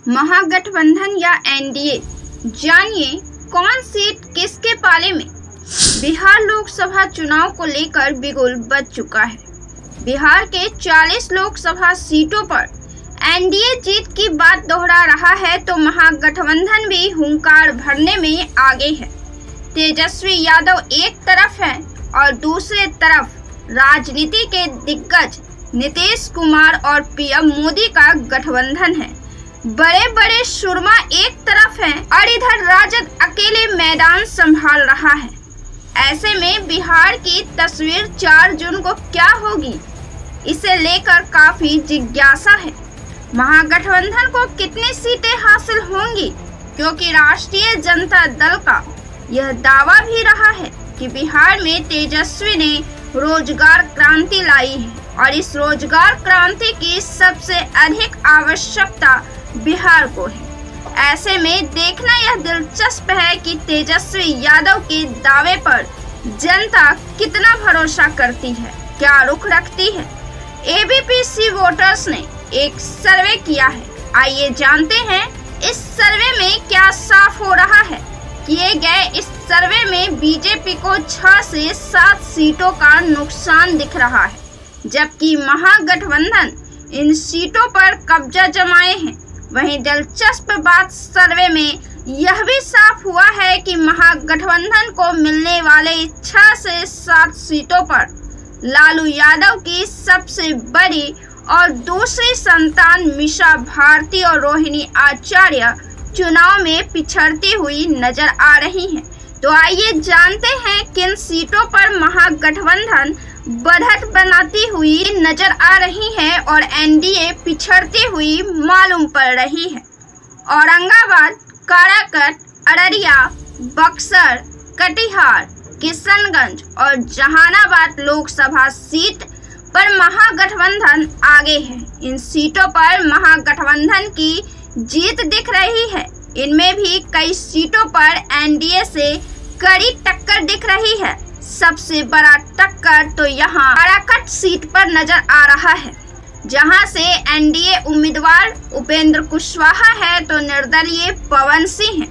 महागठबंधन या एनडीए, जानिए कौन सीट किसके पाले में। बिहार लोकसभा चुनाव को लेकर बिगुल बज चुका है। बिहार के 40 लोकसभा सीटों पर एनडीए जीत की बात दोहरा रहा है तो महागठबंधन भी हुंकार भरने में आगे है। तेजस्वी यादव एक तरफ है और दूसरे तरफ राजनीति के दिग्गज नीतीश कुमार और पीएम मोदी का गठबंधन है। बड़े बड़े सुरमा एक तरफ हैं और इधर राजद अकेले मैदान संभाल रहा है। ऐसे में बिहार की तस्वीर 4 जून को क्या होगी, इसे लेकर काफी जिज्ञासा है। महागठबंधन को कितनी सीटें हासिल होंगी, क्योंकि राष्ट्रीय जनता दल का यह दावा भी रहा है कि बिहार में तेजस्वी ने रोजगार क्रांति लाई है और इस रोजगार क्रांति की सबसे अधिक आवश्यकता बिहार को है। ऐसे में देखना यह दिलचस्प है कि तेजस्वी यादव के दावे पर जनता कितना भरोसा करती है, क्या रुख रखती है। एबीपी वोटर्स ने एक सर्वे किया है, आइए जानते हैं इस सर्वे में क्या साफ हो रहा है। किए गए इस सर्वे में बीजेपी को 6 से 7 सीटों का नुकसान दिख रहा है, जबकि महागठबंधन इन सीटों पर कब्जा जमाए हैं। वहीं दिलचस्प बात सर्वे में यह भी साफ हुआ है कि महागठबंधन को मिलने वाले 6 से 7 सीटों पर लालू यादव की सबसे बड़ी और दूसरी संतान मीसा भारती और रोहिणी आचार्य चुनाव में पिछड़ती हुई नजर आ रही हैं। तो आइए जानते हैं किन सीटों पर महागठबंधन बढ़त बनाती हुई नजर आ रही है और एनडीए पिछड़ती हुई मालूम पड़ रही है। औरंगाबाद, काराकट, अररिया, बक्सर, कटिहार, किशनगंज और जहानाबाद लोकसभा सीट पर महागठबंधन आगे है। इन सीटों पर महागठबंधन की जीत दिख रही है। इनमें भी कई सीटों पर एनडीए से कड़ी टक्कर दिख रही है। सबसे बड़ा टक्कर तो यहाँ काराकट सीट पर नजर आ रहा है, जहां से एनडीए उम्मीदवार उपेंद्र कुशवाहा है तो निर्दलीय पवन सिंह है।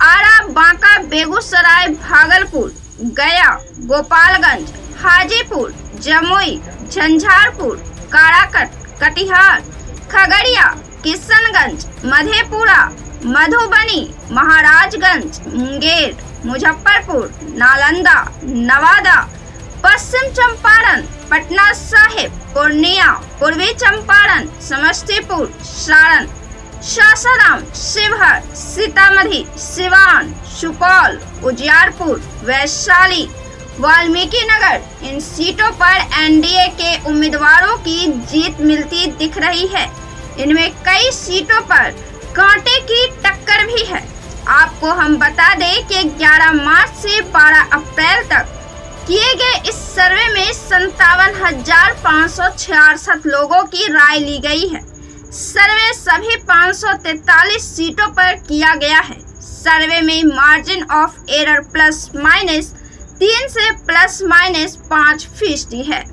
आरा, बांका, बेगूसराय, भागलपुर, गया, गोपालगंज, हाजीपुर, जमुई, झंझारपुर, काराकट, कटिहार, खगड़िया, किशनगंज, मधेपुरा, मधुबनी, महाराजगंज, मुंगेर, मुजफ्फरपुर, नालंदा, नवादा, पश्चिम चंपारण, पटना साहिब, पूर्णिया, पूर्वी चंपारण, समस्तीपुर, सारण, सासाराम, शिवहर, सीतामढ़ी, सिवान, सुपौल, उजियारपुर, वैशाली, वाल्मीकि नगर, इन सीटों पर एनडीए के उम्मीदवारों की जीत मिलती दिख रही है। इनमें कई सीटों पर कांटे की टक्कर भी है। आपको हम बता दें कि 11 मार्च से 12 अप्रैल तक किए गए इस सर्वे में 57,566 लोगों की राय ली गई है। सर्वे सभी 543 सीटों पर किया गया है। सर्वे में मार्जिन ऑफ एरर ±3 से ±5% है।